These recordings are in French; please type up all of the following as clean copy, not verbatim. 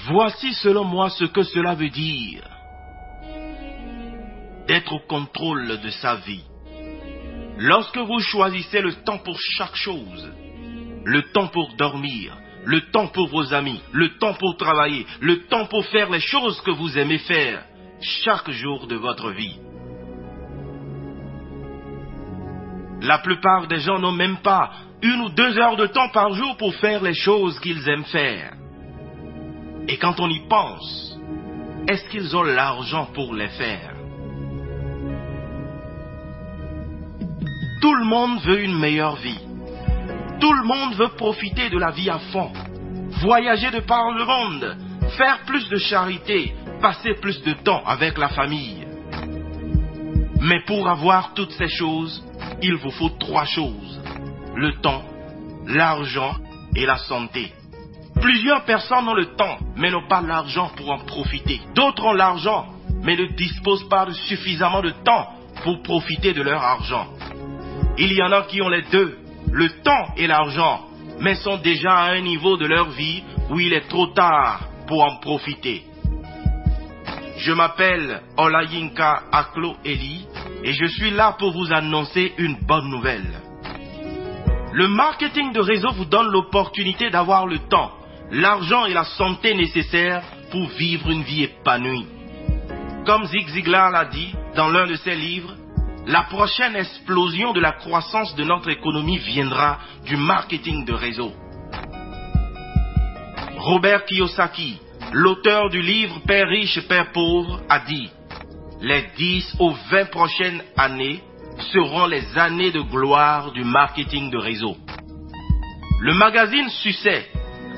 Voici selon moi ce que cela veut dire. D'être au contrôle de sa vie. Lorsque vous choisissez le temps pour chaque chose, le temps pour dormir, le temps pour vos amis, le temps pour travailler, le temps pour faire les choses que vous aimez faire chaque jour de votre vie. La plupart des gens n'ont même pas 1 ou 2 heures de temps par jour pour faire les choses qu'ils aiment faire. Et quand on y pense, est-ce qu'ils ont l'argent pour les faire? Tout le monde veut une meilleure vie. Tout le monde veut profiter de la vie à fond, voyager de par le monde, faire plus de charité, passer plus de temps avec la famille. Mais pour avoir toutes ces choses, il vous faut 3 choses. Le temps, l'argent et la santé. Plusieurs personnes ont le temps, mais n'ont pas l'argent pour en profiter. D'autres ont l'argent, mais ne disposent pas de suffisamment de temps pour profiter de leur argent. Il y en a qui ont les deux, le temps et l'argent, mais sont déjà à un niveau de leur vie où il est trop tard pour en profiter. Je m'appelle Olayinka Aklo Eli et je suis là pour vous annoncer une bonne nouvelle. Le marketing de réseau vous donne l'opportunité d'avoir le temps, l'argent et la santé nécessaires pour vivre une vie épanouie. Comme Zig Ziglar l'a dit dans l'un de ses livres, la prochaine explosion de la croissance de notre économie viendra du marketing de réseau. Robert Kiyosaki, l'auteur du livre Père riche, Père pauvre, a dit « Les 10 aux 20 prochaines années seront les années de gloire du marketing de réseau. » Le magazine Succès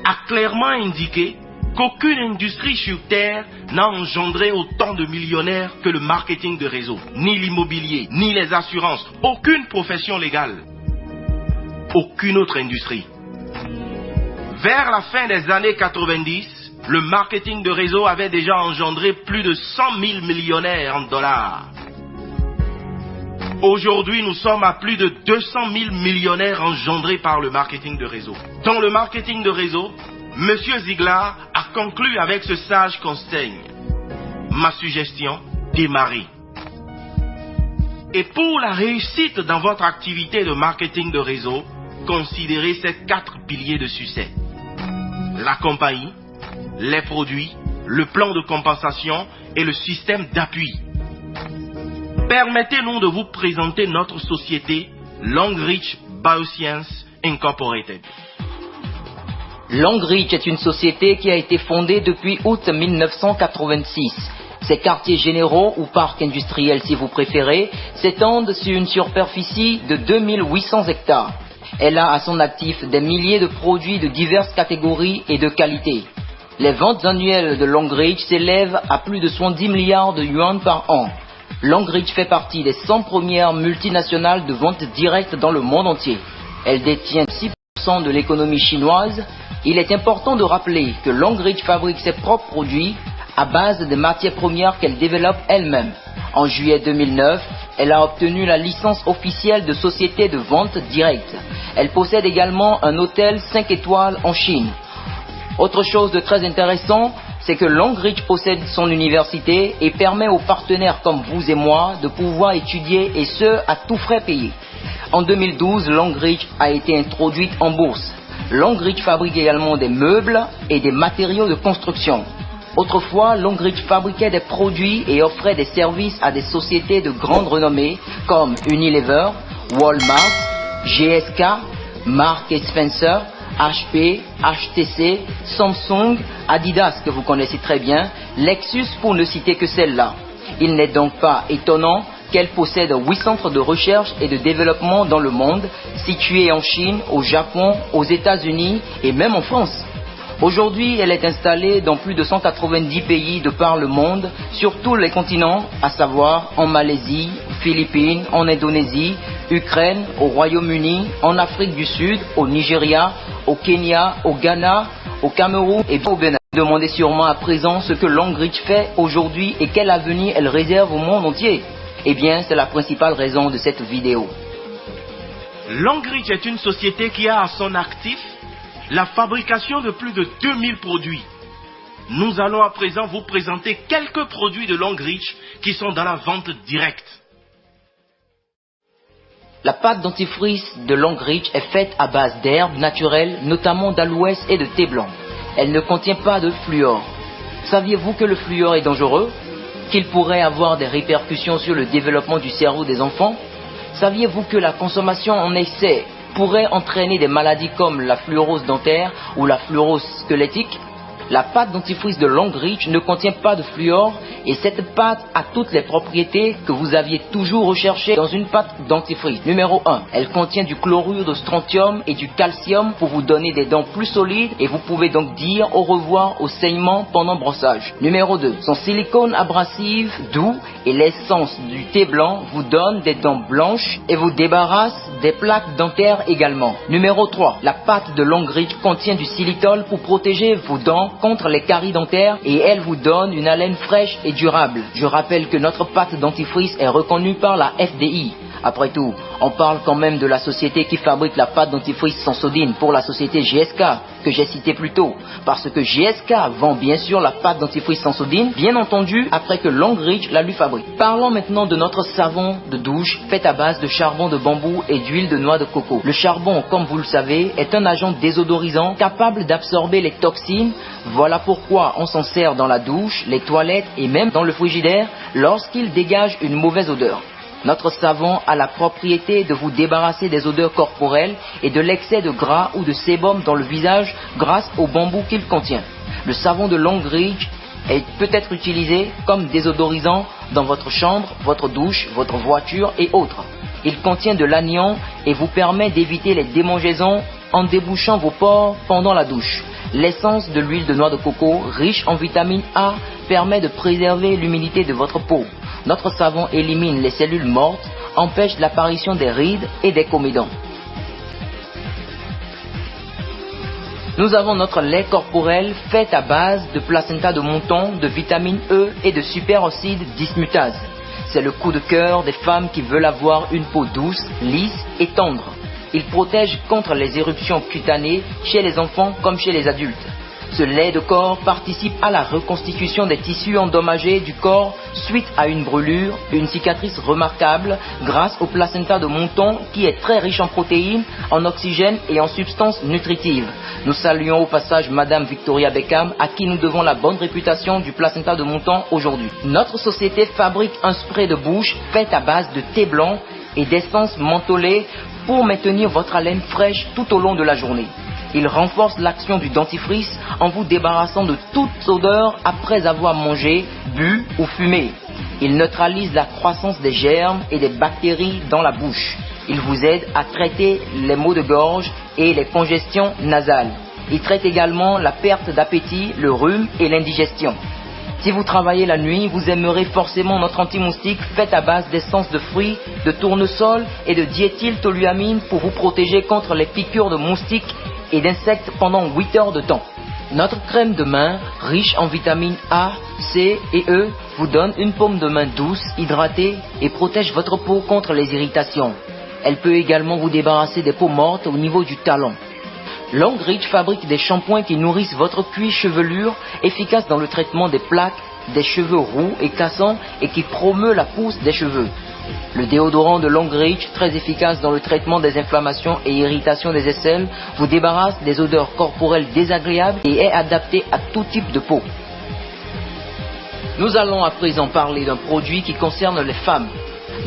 a clairement indiqué qu'aucune industrie sur Terre n'a engendré autant de millionnaires que le marketing de réseau, ni l'immobilier, ni les assurances, aucune profession légale, aucune autre industrie. Vers la fin des années 90, le marketing de réseau avait déjà engendré plus de 100 000 millionnaires en dollars. Aujourd'hui, nous sommes à plus de 200 000 millionnaires engendrés par le marketing de réseau. Dans le marketing de réseau, Monsieur Ziglar a conclu avec ce sage conseil. Ma suggestion, démarrez. Et pour la réussite dans votre activité de marketing de réseau, considérez ces 4 piliers de succès. La compagnie, les produits, le plan de compensation et le système d'appui. Permettez-nous de vous présenter notre société Longreach Bioscience Incorporated. Longreach est une société qui a été fondée depuis août 1986. Ses quartiers généraux ou parcs industriels si vous préférez s'étendent sur une superficie de 2800 hectares. Elle a à son actif des milliers de produits de diverses catégories et de qualités. Les ventes annuelles de Longreach s'élèvent à plus de 70 milliards de yuan par an. Longreach fait partie des 100 premières multinationales de vente directe dans le monde entier. Elle détient 6% de l'économie chinoise. Il est important de rappeler que Longreach fabrique ses propres produits à base de matières premières qu'elle développe elle-même. En juillet 2009, elle a obtenu la licence officielle de société de vente directe. Elle possède également un hôtel 5 étoiles en Chine. Autre chose de très intéressant, c'est que Longreach possède son université et permet aux partenaires comme vous et moi de pouvoir étudier et ce, à tout frais payés. En 2012, Longreach a été introduite en bourse. Longreach fabrique également des meubles et des matériaux de construction. Autrefois, Longreach fabriquait des produits et offrait des services à des sociétés de grande renommée comme Unilever, Walmart, GSK, Marks & Spencer, HP, HTC, Samsung, Adidas que vous connaissez très bien, Lexus pour ne citer que celle-là. Il n'est donc pas étonnant qu'elle possède 8 centres de recherche et de développement dans le monde, situés en Chine, au Japon, aux États-Unis et même en France. Aujourd'hui, elle est installée dans plus de 190 pays de par le monde, sur tous les continents, à savoir en Malaisie, Philippines, en Indonésie, Ukraine, au Royaume-Uni, en Afrique du Sud, au Nigeria, au Kenya, au Ghana, au Cameroun et au Bénin. Vous demandez sûrement à présent ce que Longreach fait aujourd'hui et quel avenir elle réserve au monde entier. Eh bien, c'est la principale raison de cette vidéo. Longreach est une société qui a à son actif la fabrication de plus de 2000 produits. Nous allons à présent vous présenter quelques produits de Longreach qui sont dans la vente directe. La pâte dentifrice de Longreach est faite à base d'herbes naturelles, notamment d'aloès et de thé blanc. Elle ne contient pas de fluor. Saviez-vous que le fluor est dangereux? Qu'il pourrait avoir des répercussions sur le développement du cerveau des enfants? Saviez-vous que la consommation en excès pourrait entraîner des maladies comme la fluorose dentaire ou la fluorose squelettique? La pâte dentifrice de Longreach ne contient pas de fluor et cette pâte a toutes les propriétés que vous aviez toujours recherchées dans une pâte dentifrice. Numéro 1. Elle contient du chlorure de strontium et du calcium pour vous donner des dents plus solides et vous pouvez donc dire au revoir au saignement pendant brossage. Numéro 2. Son silicone abrasif doux et l'essence du thé blanc vous donnent des dents blanches et vous débarrasse des plaques dentaires également. Numéro 3. La pâte de Longreach contient du xylitol pour protéger vos dents contre les caries dentaires et elle vous donne une haleine fraîche et durable. Je rappelle que notre pâte dentifrice est reconnue par la FDI. Après tout, on parle quand même de la société qui fabrique la pâte dentifrice Sensodyne pour la société GSK, que j'ai citée plus tôt. Parce que GSK vend bien sûr la pâte dentifrice Sensodyne, bien entendu, après que Longreach la lui fabrique. Parlons maintenant de notre savon de douche fait à base de charbon de bambou et d'huile de noix de coco. Le charbon, comme vous le savez, est un agent désodorisant capable d'absorber les toxines. Voilà pourquoi on s'en sert dans la douche, les toilettes et même dans le frigidaire lorsqu'il dégage une mauvaise odeur. Notre savon a la propriété de vous débarrasser des odeurs corporelles et de l'excès de gras ou de sébum dans le visage grâce au bambou qu'il contient. Le savon de Longreach peut être utilisé comme désodorisant dans votre chambre, votre douche, votre voiture et autres. Il contient de l'anion et vous permet d'éviter les démangeaisons en débouchant vos pores pendant la douche. L'essence de l'huile de noix de coco, riche en vitamine A, permet de préserver l'humidité de votre peau. Notre savon élimine les cellules mortes, empêche l'apparition des rides et des comédons. Nous avons notre lait corporel fait à base de placenta de mouton, de vitamine E et de superoxyde dismutase. C'est le coup de cœur des femmes qui veulent avoir une peau douce, lisse et tendre. Il protège contre les éruptions cutanées chez les enfants comme chez les adultes. Ce lait de corps participe à la reconstitution des tissus endommagés du corps suite à une brûlure, une cicatrice remarquable grâce au placenta de mouton qui est très riche en protéines, en oxygène et en substances nutritives. Nous saluons au passage Madame Victoria Beckham à qui nous devons la bonne réputation du placenta de mouton aujourd'hui. Notre société fabrique un spray de bouche fait à base de thé blanc et d'essence mentholée pour maintenir votre haleine fraîche tout au long de la journée. Il renforce l'action du dentifrice en vous débarrassant de toute odeur après avoir mangé, bu ou fumé. Il neutralise la croissance des germes et des bactéries dans la bouche. Il vous aide à traiter les maux de gorge et les congestions nasales. Il traite également la perte d'appétit, le rhume et l'indigestion. Si vous travaillez la nuit, vous aimerez forcément notre anti-moustique fait à base d'essence de fruits, de tournesol et de diéthyltoluamine pour vous protéger contre les piqûres de moustiques et d'insectes pendant 8 heures de temps. Notre crème de main, riche en vitamines A, C et E, vous donne une paume de main douce, hydratée et protège votre peau contre les irritations. Elle peut également vous débarrasser des peaux mortes au niveau du talon. Longreach fabrique des shampoings qui nourrissent votre cuir chevelure, efficaces dans le traitement des plaques, des cheveux roux et cassants et qui promeut la pousse des cheveux. Le déodorant de Longreach, très efficace dans le traitement des inflammations et irritations des aisselles, vous débarrasse des odeurs corporelles désagréables et est adapté à tout type de peau. Nous allons à présent parler d'un produit qui concerne les femmes.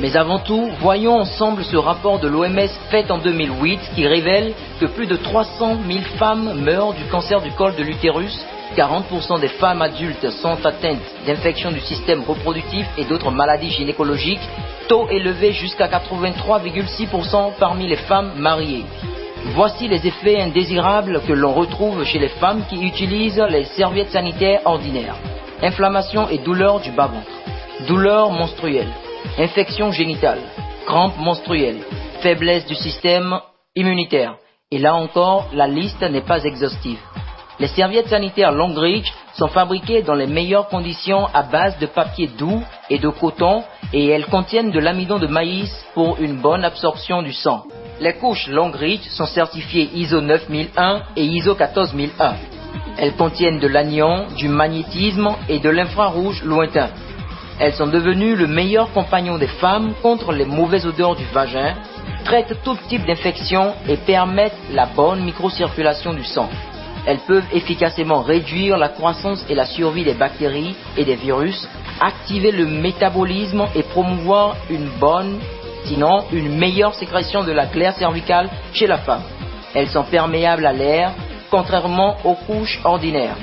Mais avant tout, voyons ensemble ce rapport de l'OMS fait en 2008 qui révèle que plus de 300 000 femmes meurent du cancer du col de l'utérus, 40% des femmes adultes sont atteintes d'infections du système reproductif et d'autres maladies gynécologiques, taux élevé jusqu'à 83,6% parmi les femmes mariées. Voici les effets indésirables que l'on retrouve chez les femmes qui utilisent les serviettes sanitaires ordinaires. Inflammation et douleur du bas-ventre, douleur menstruelle, infection génitale, crampes menstruelles, faiblesse du système immunitaire. Et là encore, la liste n'est pas exhaustive. Les serviettes sanitaires Longreach sont fabriquées dans les meilleures conditions à base de papier doux et de coton et elles contiennent de l'amidon de maïs pour une bonne absorption du sang. Les couches Longreach sont certifiées ISO 9001 et ISO 14001. Elles contiennent de l'anion, du magnétisme et de l'infrarouge lointain. Elles sont devenues le meilleur compagnon des femmes contre les mauvaises odeurs du vagin, traitent tout type d'infection et permettent la bonne microcirculation du sang. Elles peuvent efficacement réduire la croissance et la survie des bactéries et des virus, activer le métabolisme et promouvoir une bonne, sinon une meilleure sécrétion de la glaire cervicale chez la femme. Elles sont perméables à l'air, contrairement aux couches ordinaires.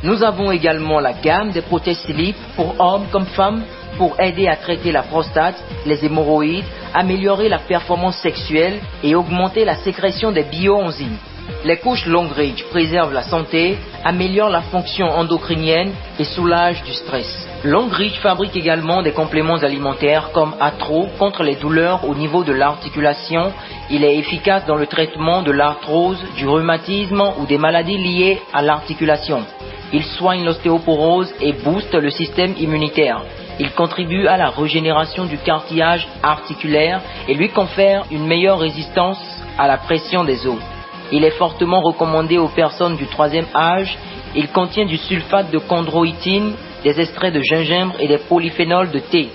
Nous avons également la gamme des prothèses slip pour hommes comme femmes pour aider à traiter la prostate, les hémorroïdes, améliorer la performance sexuelle et augmenter la sécrétion des bioenzymes. Les couches Longreach préservent la santé, améliorent la fonction endocrinienne et soulagent du stress. Longreach fabrique également des compléments alimentaires comme Atro contre les douleurs au niveau de l'articulation. Il est efficace dans le traitement de l'arthrose, du rhumatisme ou des maladies liées à l'articulation. Il soigne l'ostéoporose et booste le système immunitaire. Il contribue à la régénération du cartilage articulaire et lui confère une meilleure résistance à la pression des os. Il est fortement recommandé aux personnes du troisième âge. Il contient du sulfate de chondroïtine, des extraits de gingembre et des polyphénols de thé.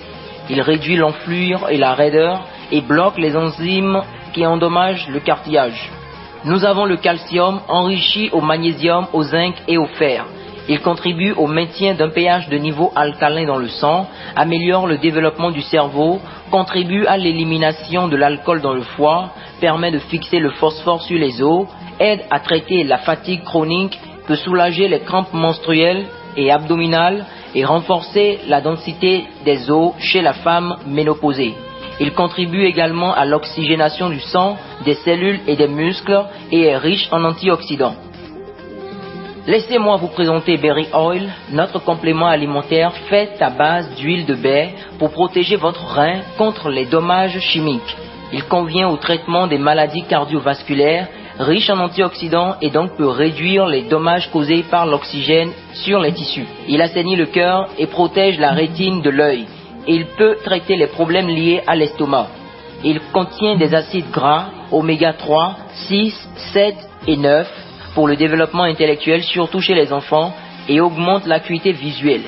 Il réduit l'enflure et la raideur et bloque les enzymes qui endommagent le cartilage. Nous avons le calcium enrichi au magnésium, au zinc et au fer. Il contribue au maintien d'un pH de niveau alcalin dans le sang, améliore le développement du cerveau, contribue à l'élimination de l'alcool dans le foie, permet de fixer le phosphore sur les os, aide à traiter la fatigue chronique, peut soulager les crampes menstruelles et abdominales et renforcer la densité des os chez la femme ménopausée. Il contribue également à l'oxygénation du sang, des cellules et des muscles et est riche en antioxydants. Laissez-moi vous présenter Berry Oil, notre complément alimentaire fait à base d'huile de baie pour protéger votre rein contre les dommages chimiques. Il convient au traitement des maladies cardiovasculaires, riche en antioxydants et donc peut réduire les dommages causés par l'oxygène sur les tissus. Il assainit le cœur et protège la rétine de l'œil. Il peut traiter les problèmes liés à l'estomac. Il contient des acides gras, oméga 3, 6, 7 et 9, pour le développement intellectuel, surtout chez les enfants, et augmente l'acuité visuelle.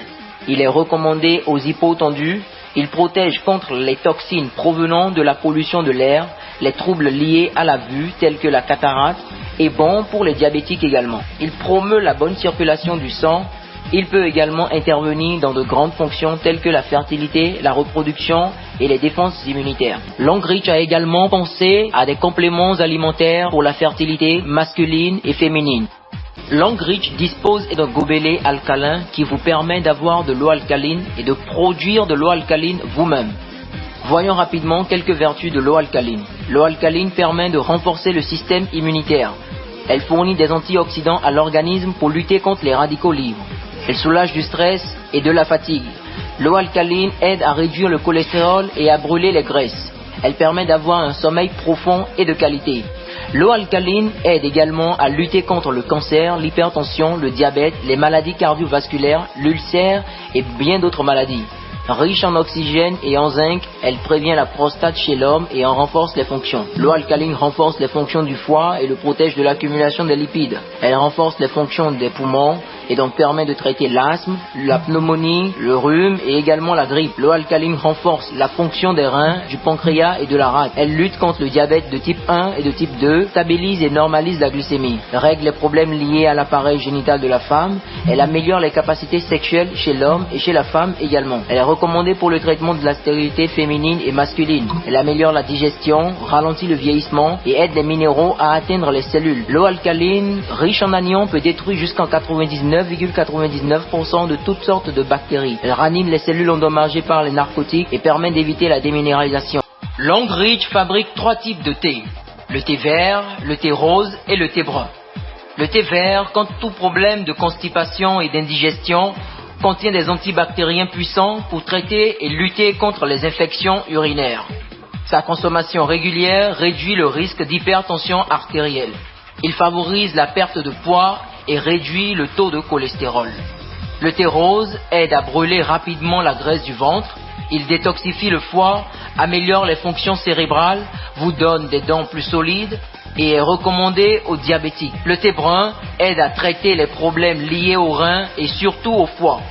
Il est recommandé aux hypotendus. Il protège contre les toxines provenant de la pollution de l'air, les troubles liés à la vue tels que la cataracte, et bon pour les diabétiques également. Il promeut la bonne circulation du sang. Il peut également intervenir dans de grandes fonctions telles que la fertilité, la reproduction et les défenses immunitaires. Longreach a également pensé à des compléments alimentaires pour la fertilité masculine et féminine. Longreach dispose d'un gobelet alcalin qui vous permet d'avoir de l'eau alcaline et de produire de l'eau alcaline vous-même. Voyons rapidement quelques vertus de l'eau alcaline. L'eau alcaline permet de renforcer le système immunitaire. Elle fournit des antioxydants à l'organisme pour lutter contre les radicaux libres. Elle soulage du stress et de la fatigue. L'eau alcaline aide à réduire le cholestérol et à brûler les graisses. Elle permet d'avoir un sommeil profond et de qualité. L'eau alcaline aide également à lutter contre le cancer, l'hypertension, le diabète, les maladies cardiovasculaires, l'ulcère et bien d'autres maladies. Riche en oxygène et en zinc, elle prévient la prostate chez l'homme et en renforce les fonctions. L'eau alcaline renforce les fonctions du foie et le protège de l'accumulation des lipides. Elle renforce les fonctions des poumons et donc permet de traiter l'asthme, la pneumonie, le rhume et également la grippe. L'eau alcaline renforce la fonction des reins, du pancréas et de la rate. Elle lutte contre le diabète de type 1 et de type 2, stabilise et normalise la glycémie, règle les problèmes liés à l'appareil génital de la femme. Elle améliore les capacités sexuelles chez l'homme et chez la femme également. Elle est recommandée pour le traitement de la stérilité féminine et masculine. Elle améliore la digestion, ralentit le vieillissement et aide les minéraux à atteindre les cellules. L'eau alcaline, riche en anions, peut détruire jusqu'en 99,99% de toutes sortes de bactéries. Elle ranime les cellules endommagées par les narcotiques et permet d'éviter la déminéralisation. Longreach fabrique 3 types de thé. Le thé vert, le thé rose et le thé brun. Le thé vert, contre tout problème de constipation et d'indigestion, contient des antibactériens puissants pour traiter et lutter contre les infections urinaires. Sa consommation régulière réduit le risque d'hypertension artérielle. Il favorise la perte de poids et réduit le taux de cholestérol. Le thé rose aide à brûler rapidement la graisse du ventre. Il détoxifie le foie, améliore les fonctions cérébrales, vous donne des dents plus solides, et est recommandé aux diabétiques. Le thé brun aide à traiter les problèmes liés aux reins et surtout au foie.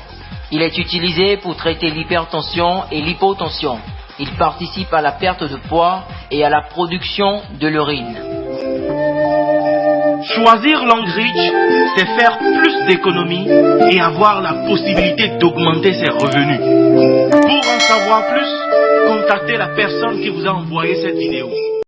Il est utilisé pour traiter l'hypertension et l'hypotension. Il participe à la perte de poids et à la production de l'urine. Choisir Longreach, c'est faire plus d'économies et avoir la possibilité d'augmenter ses revenus. Pour en savoir plus, contactez la personne qui vous a envoyé cette vidéo.